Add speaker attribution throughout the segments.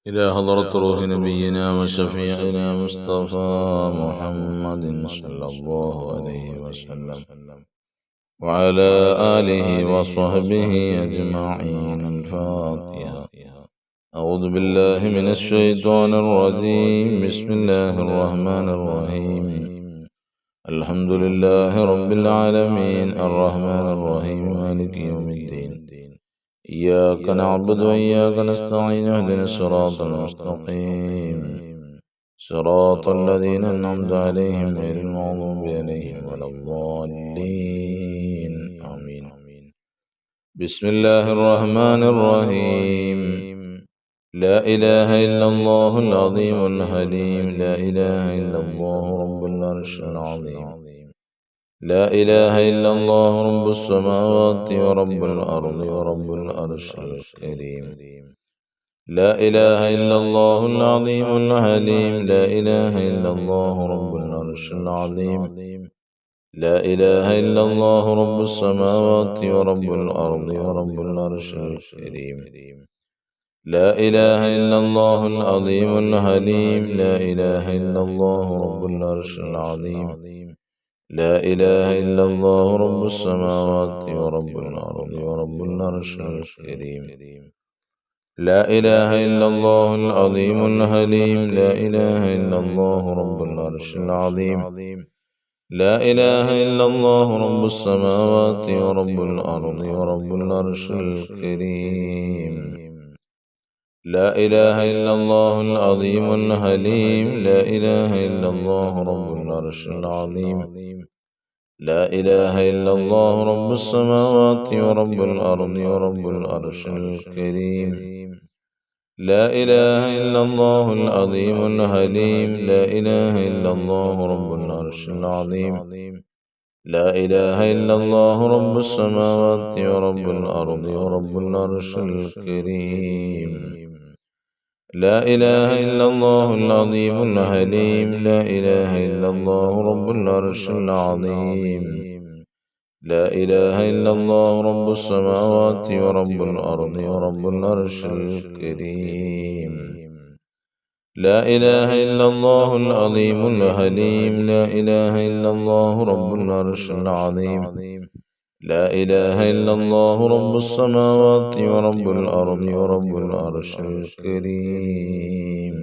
Speaker 1: إلى حضرة روح نبينا وشفيعنا مصطفى محمد صلى الله عليه وسلم وعلى آله وصحبه أجمعين. الفاتحة. أعوذ بالله من الشيطان الرجيم. بسم الله الرحمن الرحيم. الحمد لله رب العالمين الرحمن الرحيم مالك يوم الدين. إياك نعبد وإياك نستعين. اهدنا الصراط المستقيم صراط الذين أنعمت عليهم غير المغضوب عليهم ولا الضالين. آمين. بسم الله الرحمن الرحيم. لا إله إلا الله العظيم الحليم. لا إله إلا الله رب العرش العظيم. لا إله إلا الله رب السماوات ورب الأرض ورب العرش الكريم. لا إله إلا الله العظيم الحليم. لا إله إلا الله رب العرش العظيم. لا إله إلا الله رب السماوات ورب الأرض ورب العرش الكريم. لا إله إلا الله العظيم الحليم. لا إله إلا الله رب العرش العظيم. لا إله إلا الله رب السماوات ورب الأرض ورب العرش الكريم. لا إله إلا الله العظيم الحليم. لا إله إلا الله رب العرش العظيم. لا إله إلا الله رب السماوات ورب الأرض ورب العرش الكريم. لا إله إلا الله العظيم الحليم. لا إله إلا الله رب العرش العظيم. لا إله إلا الله رب السماوات ورب الأرض ورب العرش الكريم. لا إله إلا الله العظيم الحليم. لا إله إلا الله رب العرش العظيم. لا إله إلا الله رب السماوات ورب الأرض ورب العرش الكريم. لا إله إلا الله العظيم الحليم. لا إله إلا الله رب العرش العظيم. لا إله إلا الله رب السماوات ورب الأرض ورب العرش الكريم. لا إله إلا الله العظيم الحليم. لا إله إلا الله رب العرش العظيم. لا إله إلا الله رب السماوات ورب الأرض ورب العرش الكريم.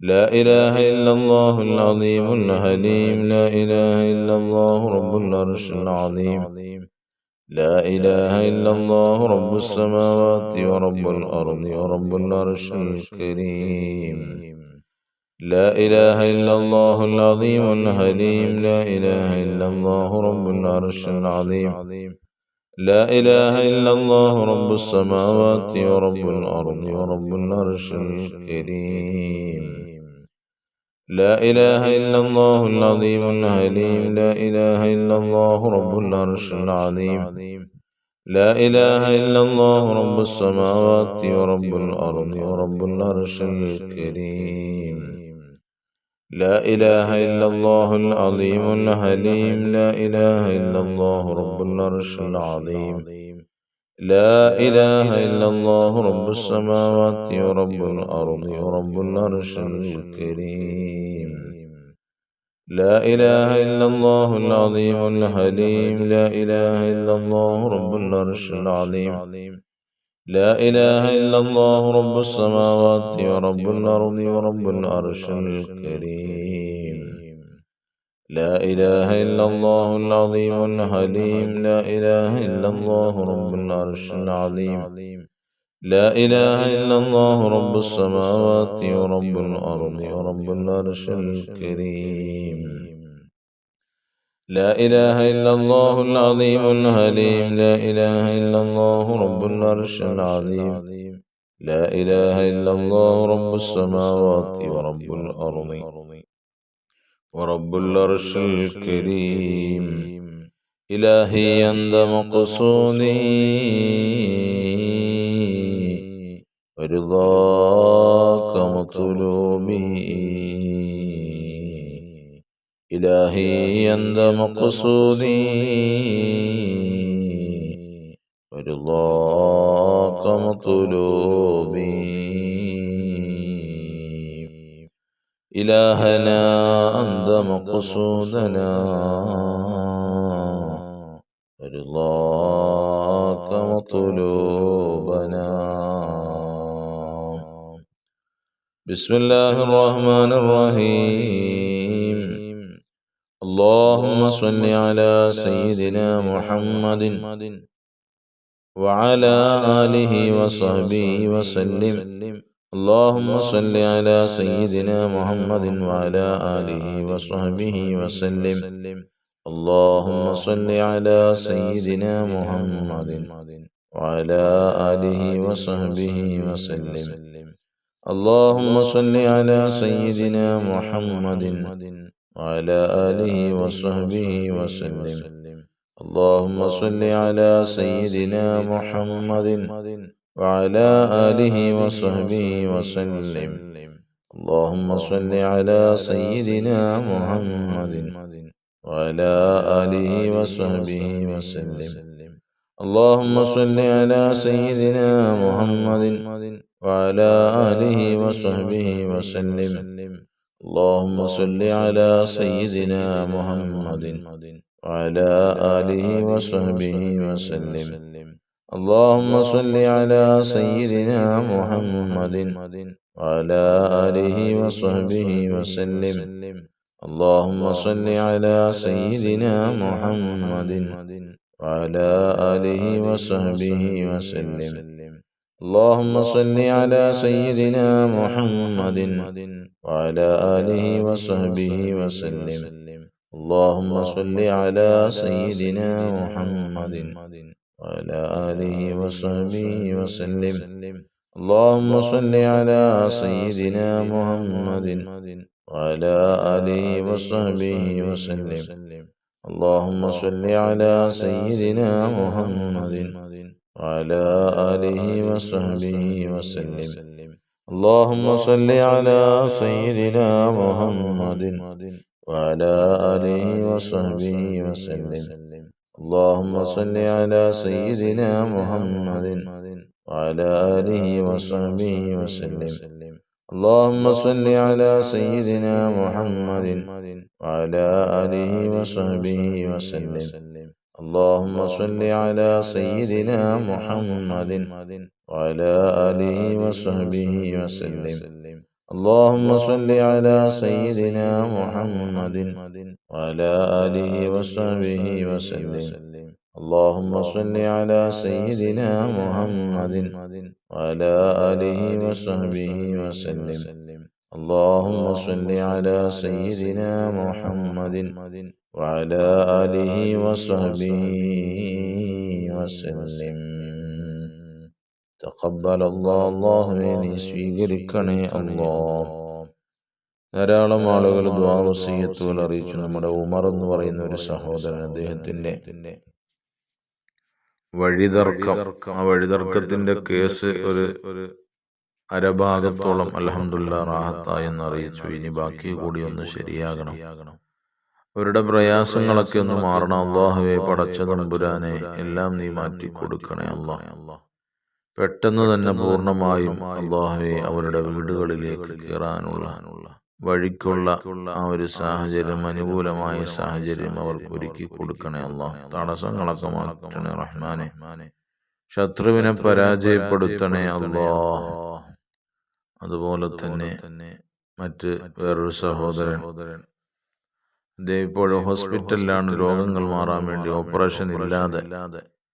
Speaker 1: لا إله إلا الله العظيم الحليم. لا إله إلا الله رب العرش العظيم. لا إله إلا الله رب السماوات ورب الأرض ورب العرش الكريم. لا إله إلا الله العظيم الحليم. لا إله إلا الله رب العرش العظيم. لا إله إلا الله رب السماوات ورب الأرض ورب العرش الكريم. لا إله إلا الله العظيم الحليم. لا إله إلا الله رب العرش العظيم. لا إله إلا الله رب السماوات ورب الأرض ورب العرش الكريم. لا إله إلا الله العظيم الحليم. لا إله إلا الله رب العرش العظيم. لا إله إلا الله رب السماوات ورب الأرض ورب العرش الكريم. لا إله إلا الله العظيم الحليم. لا إله إلا الله رب العرش العظيم. لا إله إلا الله رب السماوات ورب الأرض ورب العرش الكريم. لا إله إلا الله العظيم الحليم. لا إله إلا الله رب العرش العظيم. لا إله إلا الله رب السماوات ورب الأرض ورب العرش الكريم. لا إله إلا الله العظيم الحليم. لا إله إلا الله رب العرش العظيم. لا إله إلا الله رب السماوات ورب الأرض ورب العرش الكريم. إلهي أنت مقصودي ورضاك مطلوبي. إلهي أنت مقصودي ورضاك مطلوبي. إلهنا أنت مقصودنا رضاك مطلوبنا. بسم الله الرحمن الرحيم. اللهم صل على سيدنا محمد وعلى آله وصحبه وسلم. اللهم صل على سيدنا محمد وعلى آله وصحبه وسلم. اللهم صل على سيدنا محمد وعلى آله وصحبه وسلم. اللهم صل على سيدنا محمد وعلى آله وصحبه وسلم. اللهم صل على سيدنا محمد وعلى آله وصحبه وسلم. اللهم صل على سيدنا محمد وعلى آله وصحبه وسلم. اللهم صل على سيدنا محمد وعلى آله وصحبه وسلم. اللهم صل على سيدنا محمد وعلى آله وصحبه وسلم. اللهم صل على سيدنا محمد وعلى آله وصحبه وسلم. اللهم صل على سيدنا محمد وعلى آله وصحبه وسلم. اللهم صل على سيدنا محمد وعلى آله وصحبه وسلم. اللهم صل على سيدنا محمد وعلى آله وصحبه وسلم. اللهم صل على سيدنا محمد وعلى آله وصحبه وسلم. اللهم صل على سيدنا محمد وعلى آله وصحبه وسلم. اللهم صل على سيدنا محمد وعلى آله وصحبه وسلم. اللهم صل على سيدنا محمد وعلى آله وصحبه وسلم. اللهم صل على سيدنا محمد وعلى آله وصحبه وسلم. اللهم صل على سيدنا محمد وعلى آله وصحبه وسلم. اللهم صل على سيدنا محمد وعلى آله وصحبه وسلم. اللهم صل على سيدنا محمد وعلى آله وصحبه وسلم. اللهم صل على سيدنا محمد وعلى آله وصحبه وسلم. തഖബ്ബൽ അല്ലാഹുവേ നീ സ്വീകരിക്കണേ അല്ലാഹ്. ധാരാളം ആളുകൾ ദുആ വസിയത്തുകൾ അറിയിച്ചു. നമ്മുടെ ഉമർ എന്ന് പറയുന്ന ഒരു സഹോദരൻ, അദ്ദേഹത്തിന്റെ വഴിതർക്കം, ആ വഴിതർക്കത്തിന്റെ കേസ് ഒരു അരഭാഗത്തോളം അൽഹംദുലില്ലാഹ് റാഹത്തായി എന്ന് അറിയിച്ചു. ഇനി ബാക്കി കൂടി ഒന്ന് ശരിയാകണം. അവരുടെ പ്രയാസങ്ങളൊക്കെ ഒന്ന് മാറണം. അല്ലാഹുവേ പടച്ച തമ്പുരാനെ എല്ലാം നീ മാറ്റി കൊടുക്കണേ അല്ലാഹ്. പെട്ടെന്ന് തന്നെ പൂർണ്ണമായും അല്ലാഹുവേ അവരുടെ വീടുകളിലേക്ക് കയറാനുള്ള വഴിക്കുള്ള ആ ഒരു സാഹചര്യം, അനുകൂലമായ സാഹചര്യം അവർക്ക് ഒരുക്കി കൊടുക്കണേ അല്ലാഹ്. തടസ്സങ്ങളൊക്കെ മാറ്റണേ റഹ്മാനെ. ശത്രുവിനെ പരാജയപ്പെടുത്തണേ അല്ലാഹ്. അതുപോലെ തന്നെ മറ്റ് വേറൊരു സഹോദരൻ, അദ്ദേഹം ഇപ്പോഴും ഹോസ്പിറ്റലിലാണ്. രോഗങ്ങൾ മാറാൻ വേണ്ടി, ഓപ്പറേഷൻ ഇല്ലാതെ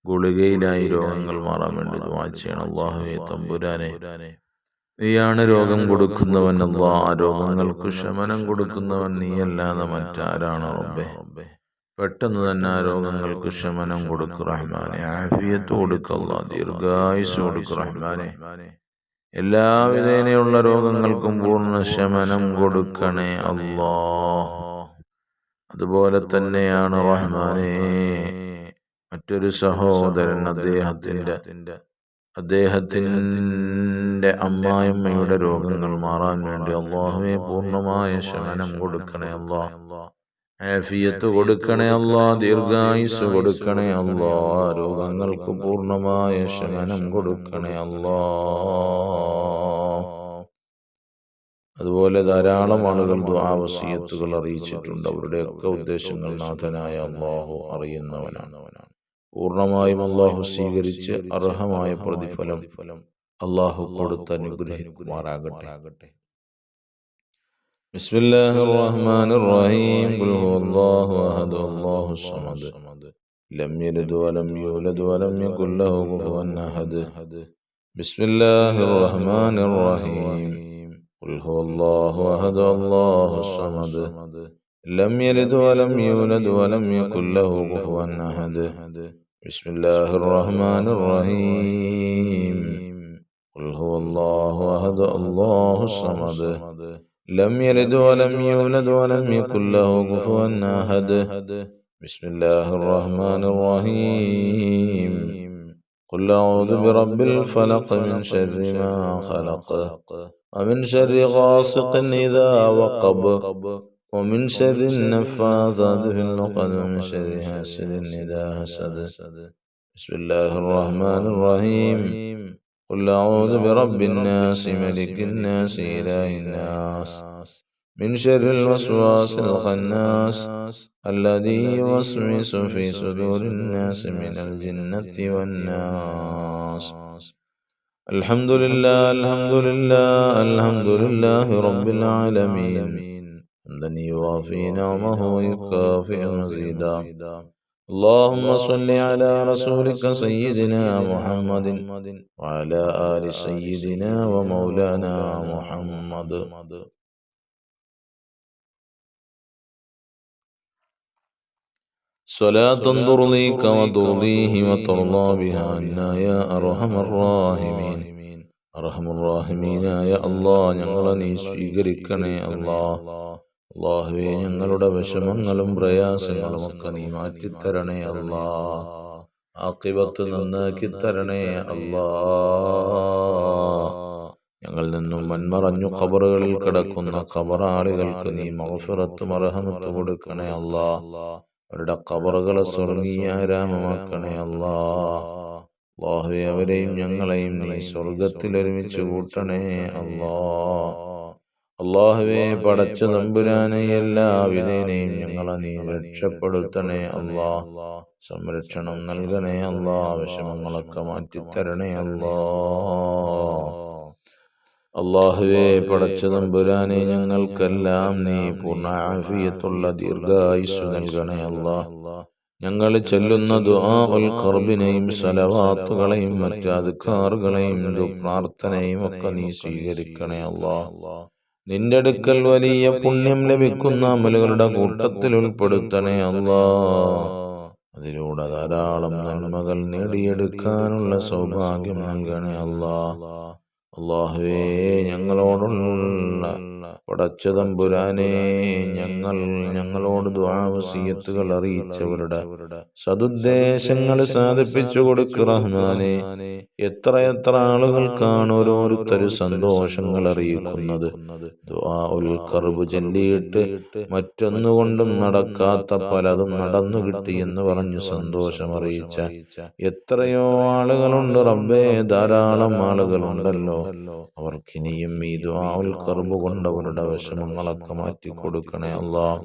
Speaker 1: ഗുളികയിലായി രോഗങ്ങൾ മാറാൻ വേണ്ടി ദുആ ചെയ്യണം. അല്ലാഹുവേ തമ്പുരാനെ നീയാണ് രോഗം കൊടുക്കുന്നവൻ അല്ലാഹ്. ആ രോഗങ്ങൾക്ക് ശമനം കൊടുക്കുന്നവൻ നീയല്ലാതെ മറ്റാരാണ് റബ്ബേ. പെട്ടെന്ന് തന്നെ ആ രോഗങ്ങൾക്ക് ശമനം കൊടുക്കു റഹ്മാനെ. ആഫിയത്ത് കൊടുക്ക് അല്ലാഹ്, ദീർഘായുസ് കൊടുക്കു റഹ്മാനെ. എല്ലാവിധേനയുള്ള രോഗങ്ങൾക്കും പൂർണ്ണ ശമനം കൊടുക്കണേ അല്ലാഹ്. അതുപോലെ തന്നെയാണ് റഹ്മാനെ മറ്റൊരു സഹോദരൻ, അദ്ദേഹത്തിന്റെ അമ്മായിമ്മയുടെ രോഗങ്ങൾ മാറാൻ വേണ്ടി അല്ലാഹുവേ പൂർണ്ണമായ ശമനം കൊടുക്കണേ അല്ലാഹ്. ആഫിയത്ത് കൊടുക്കണേ അല്ലാഹ്, ദീർഘായുസ് കൊടുക്കണേ അല്ലാഹ്. രോഗങ്ങൾക്ക് പൂർണ്ണമായ ശമനം കൊടുക്കണേ അല്ലാഹ്. അതുപോലെ അതുപോലെ ധാരാളം ആളുകൾ ദുആ വസിയത്തുകൾ അറിയിച്ചിട്ടുണ്ട്. അവരുടെയൊക്കെ ഉദ്ദേശങ്ങൾ നാഥനായ അല്ലാഹു അറിയുന്നവനാണ്. പൂർണ്ണമായും അല്ലാഹു സ്വീകരിച്ച് അർഹമായ പ്രതിഫലം അല്ലാഹു കൊടുത്ത് അനുഗ്രഹിക്കുമാറാകട്ടെ. ബിസ്മില്ലാഹിർ റഹ്മാനിർ റഹീം. ഖുൽ ഹുവല്ലാഹു അഹദ് അല്ലാഹുസ് സമദ് ലം യലിദ് വലം യൂലദ് വലം യകുൽ ലഹു കുഫുവൻ അഹദ്. ബിസ്മില്ലാഹിർ റഹ്മാനിർ റഹീം. ഖുൽ ഹുവല്ലാഹു അഹദ് അല്ലാഹുസ് സമദ് ലം യലിദ് വലം യൂലദ് വലം യകുൽ ലഹു കുഫുവൻ അഹദ്. ബിസ്മില്ലാഹിർ റഹ്മാനിർ റഹീം. ഖുൽ ഹുവല്ലാഹു അഹദ് അല്ലാഹുസ് സമദ് ലം യലിദ് വലം യൂലദ് വലം യകുൽ ലഹു കുഫുവൻ അഹദ്. ബിസ്മില്ലാഹിർ റഹ്മാനിർ റഹീം. ഖുൽ അഊദു ബിറബ്ബിൽ ഫലഖ് മിൻ ശർരി മാ ഖലഖ് വമിൻ ശർരി ഗാസിഖിൻ ഇദാ വഖബ് വമിൻ ശർരി النفاثات في العقد ومن شر حاسد إذا حسد. ബിസ്മില്ലാഹിർ റഹ്മാനിർ റഹീം. ഖുൽ അഊദു ബിറബ്ബിൻ നാസ് മലിക്കിൻ നാസ് ഇലാഹിൻ നാസ് മിൻ ശർരിൽ വസ്വാസിൽ ഖന്നാസ് അല്ലദീ യുവസ്വിസു ഫീ സുദൂരിൻ നാസ് മിനൽ ജിന്നത്തി വന്നാസ്. അൽഹംദുലില്ലാഹ് അൽഹംദുലില്ലാഹ് അൽഹംദുലില്ലാഹി റബ്ബിൽ ആലമീൻ. ഹംദൻ യുവാഫി നിഅമഹു വയുകാഫിഉ മസീദാ. اللهم صل على رسولك سيدنا محمد وعلى آل سيدنا ومولانا محمد. صلاة ترضيك وترضيه وترضى بها عنا يا أرحم الراحمين. أرحم الراحمين يا الله ഞങ്ങളെ നീ സ്വീകരിക്കണേ അല്ലാഹ്. അല്ലാഹുവേ, ഞങ്ങളുടെ വിഷമങ്ങളും പ്രയാസങ്ങളും ഒക്കെ നീ മാറ്റിത്തരണേ അല്ലാഹ്. ആഖിബത്ത് നന്നാക്കി തരണേ അല്ലാഹ്. ഞങ്ങളിൽ നിന്നും മൺമറഞ്ഞു ഖബറുകളിൽ കിടക്കുന്ന ഖബറാളികൾക്ക് നീ മഗ്ഫിറത്തും റഹ്മത്തും കൊടുക്കണേ അല്ലാഹ്. അവരുടെ ഖബറുകളെ സ്വർഗീയാരാമമാക്കണേ അല്ലാഹ്. അല്ലാഹുവേ, അവരെയും ഞങ്ങളെയും നീ സ്വർഗത്തിൽ ഒരുമിച്ച് കൂട്ടണേ അല്ലാഹ്. അല്ലാഹുവേ, പടച്ച തമ്പുരാനെ എല്ലാ വിധേനയും ഞങ്ങളെ നീ രക്ഷപ്പെടുത്തണേ അല്ലാഹ്. സംരക്ഷണം നൽകണേ അല്ലാഹ്. വിഷമങ്ങളൊക്കെ മാറ്റിത്തരണേ അല്ലാഹ്. അല്ലാഹുവേ, പടച്ച തമ്പുരാനെ ഞങ്ങൾക്കെല്ലാം നീ പൂർണ്ണ ആഫിയത്തുള്ള ദീർഘായുസ്സു നൽകണേ അല്ലാഹ്. ഞങ്ങൾ ചൊല്ലുന്ന ദുആഉൽ ഖർബിനെയും സലവാത്തുകളെയും മറ്റ് അദ്കാറുകളെയും പ്രാർത്ഥനയും ഒക്കെ നീ സ്വീകരിക്കണേ അല്ലാഹ്. നിന്റെ അടുക്കൽ വലിയ പുണ്യം ലഭിക്കുന്ന അമലുകളുടെ കൂട്ടത്തിൽ ഉൾപ്പെടുത്തണേ അല്ലാഹ്. അതിലൂടെ ധാരാളം നന്മകൾ നേടിയെടുക്കാനുള്ള സൗഭാഗ്യം നൽകണേ അല്ലാഹ്. അല്ലാഹുവേ, ഞങ്ങളോടുള്ള പടച്ച തമ്പുരാനെ ഞങ്ങളോട് ദുആ വസിയത്തുകൾ അറിയിച്ചവരുടെ സദുദ്ദേശങ്ങൾ സാധിപ്പിച്ചു കൊടുക്ക് റഹ്മാനെ. എത്ര ആളുകൾക്കാണ് ഓരോരുത്തരും സന്തോഷങ്ങൾ അറിയിക്കുന്നത്. ദുആഉൽ ഖർബ് ചൊല്ലിയിട്ട് മറ്റൊന്നുകൊണ്ടും നടക്കാത്ത പലതും നടന്നു കിട്ടി എന്ന് പറഞ്ഞു സന്തോഷം അറിയിച്ച എത്രയോ ആളുകളുണ്ട് റബ്ബേ. ധാരാളം ആളുകളുണ്ടല്ലോ. അവർക്കിനിയും ഈ ദുആഉൽ ഖർബ് കൊണ്ടവരുടെ വിഷമങ്ങളൊക്കെ മാറ്റി കൊടുക്കണേ അല്ലാഹ്.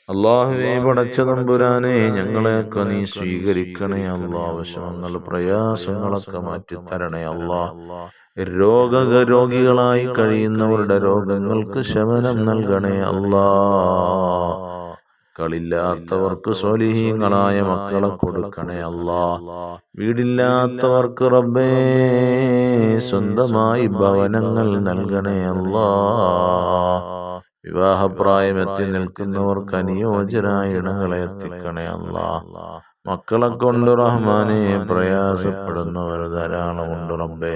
Speaker 1: അല്ലാഹുവേ, പടച്ച തമ്പുരാനെ ഞങ്ങളെയൊക്കെ നീ സ്വീകരിക്കണേ അല്ലാഹ്. വിഷമങ്ങൾ പ്രയാസങ്ങളൊക്കെ മാറ്റിത്തരണേ അല്ലാഹ്. രോഗികളായി കഴിയുന്നവരുടെ രോഗങ്ങൾക്ക് ശമനം നൽകണേ അല്ലാഹ്. മക്കളില്ലാത്തവർക്ക് സ്വാലിഹീങ്ങളായ മക്കളെ കൊടുക്കണേ അല്ലാഹ്. വീടില്ലാത്തവർക്ക് റബ്ബേ സ്വന്തമായി ഭവനങ്ങൾ നൽകണേ അല്ലാഹ്. വിവാഹപ്രായമെത്തി നിൽക്കുന്നവർക്ക് അനുയോജ്യരായ ഇണകളെ എത്തിക്കണേ അല്ലാഹ്. മക്കളെ കൊണ്ട് റഹ്മാനെ പ്രയാസപ്പെടുന്നവർ ധാരാളമുണ്ട് റബ്ബേ.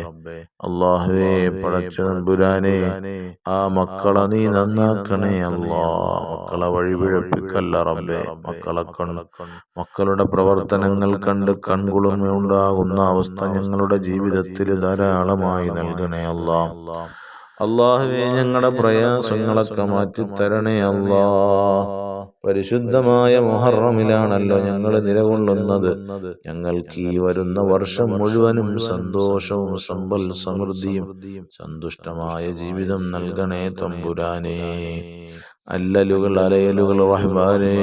Speaker 1: അല്ലാഹുവേ, പടച്ച തമ്പുരാനെ ആ മക്കളെ നീ നന്നാക്കണേ അല്ലാഹ്. മക്കളെ വഴിപിഴപ്പിക്കല്ല റബ്ബേ. മക്കളുടെ പ്രവർത്തനങ്ങൾ കണ്ട് കൺകുളിർമയുണ്ടാകുന്ന അവസ്ഥ ഞങ്ങളുടെ ജീവിതത്തിൽ ധാരാളമായി നൽകണേ അല്ലാഹ്. അല്ലാഹുവേ ഞങ്ങളുടെ പ്രയാസങ്ങളൊക്കെ മാറ്റിത്തരണേ അല്ലാ. പരിശുദ്ധമായ മുഹറമിലാണല്ലോ ഞങ്ങൾ നിലകൊള്ളുന്നത്. ഞങ്ങൾക്ക് ഈ വരുന്ന വർഷം മുഴുവനും സന്തോഷവും സമ്പൽ സമൃദ്ധിയും സന്തുഷ്ടമായ ജീവിതം നൽകണേ തമ്പുരാനേ. അല്ലലുകൾ അലയലുകൾ റഹ്മാനേ.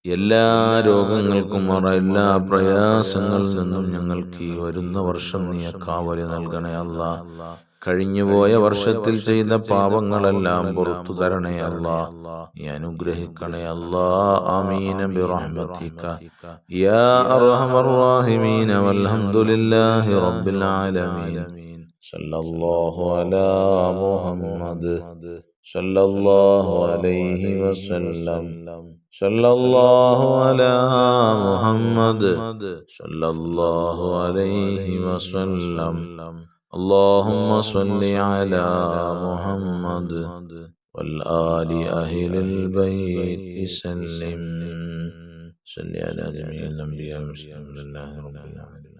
Speaker 1: എല്ലാ രോഗങ്ങൾക്കും എല്ലാ പ്രയാസങ്ങളിൽ നിന്നും ഞങ്ങൾക്ക് ഈ വരുന്ന വർഷം നീ കാവല് നൽകണേ അല്ലാ. കഴിഞ്ഞുപോയ വർഷത്തിൽ ചെയ്ത പാപങ്ങളെല്ലാം പുറത്തു തരണേ അല്ലാ. നീ അനുഗ്രഹിക്കണേ അല്ലാ. ആമീൻ ബിറഹ്മതിക യാ അർഹമർ റഹീമീൻ. വൽഹംദുലില്ലാഹി റബ്ബിൽ ആലമീൻ. സല്ലല്ലാഹു അലാ മുഹമ്മദ് സല്ലല്ലാഹു അലൈഹി വസല്ലം. സല്ലല്ലാഹു അലാ മുഹമ്മദ് സല്ലല്ലാഹു അലൈഹി വസല്ലം. اللهم صل على محمد والآل أهل البيت سلم. صل على جميع الأنبياء والمرسلين. الحمد لله رب العالمين.